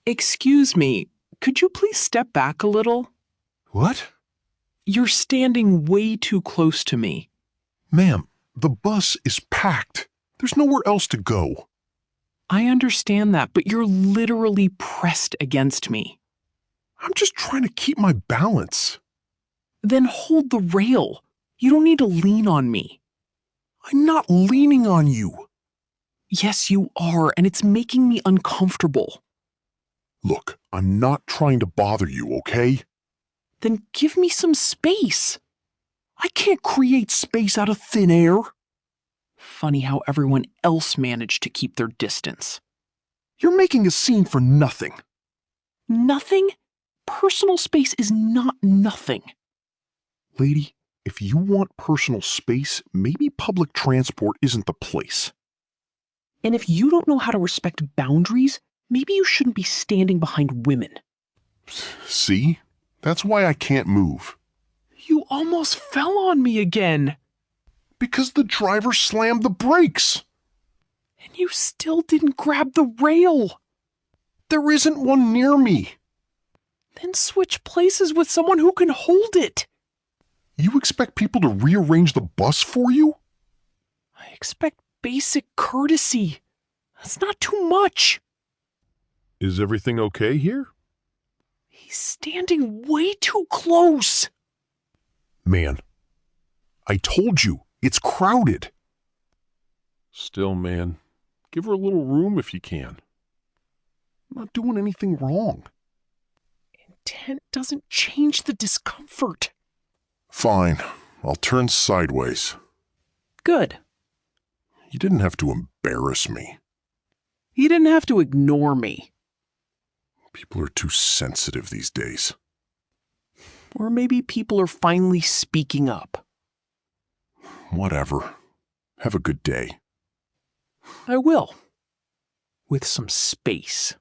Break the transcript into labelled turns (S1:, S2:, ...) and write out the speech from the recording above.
S1: Excuse me, could you please step back a little?
S2: What?
S1: You're standing way too close to me.
S2: Ma'am, the bus is packed. There's nowhere else to go.
S1: I understand that, but you're literally pressed against me.
S2: I'm just trying to keep my balance.
S1: Then hold the rail. You don't need to lean on me.
S2: I'm not leaning on you.
S1: Yes, you are, and it's making me uncomfortable.
S2: Look, I'm not trying to bother you, okay?
S1: Then give me some space.
S2: I can't create space out of thin air.
S1: Funny how everyone else managed to keep their distance.
S2: You're making a scene for nothing.
S1: Nothing? Personal space is not nothing.
S2: Lady, if you want personal space, maybe public transport isn't the place.
S1: And if you don't know how to respect boundaries, maybe you shouldn't be standing behind women.
S2: See? That's why I can't move.
S1: You almost fell on me again.
S2: Because the driver slammed the brakes.
S1: And you still didn't grab the rail.
S2: There isn't one near me.
S1: Then switch places with someone who can hold it.
S2: You expect people to rearrange the bus for you?
S1: I expect basic courtesy. That's not too much.
S2: Is everything okay here?
S1: He's standing way too close.
S2: Man, I told you, it's crowded. Still, man, give her a little room if you can. I'm not doing anything wrong.
S1: Intent doesn't change the discomfort.
S2: Fine, I'll turn sideways.
S1: Good.
S2: You didn't have to embarrass me.
S1: You didn't have to ignore me.
S2: People are too sensitive these days.
S1: Or maybe people are finally speaking up.
S2: Whatever. Have a good day.
S1: I will. With some space.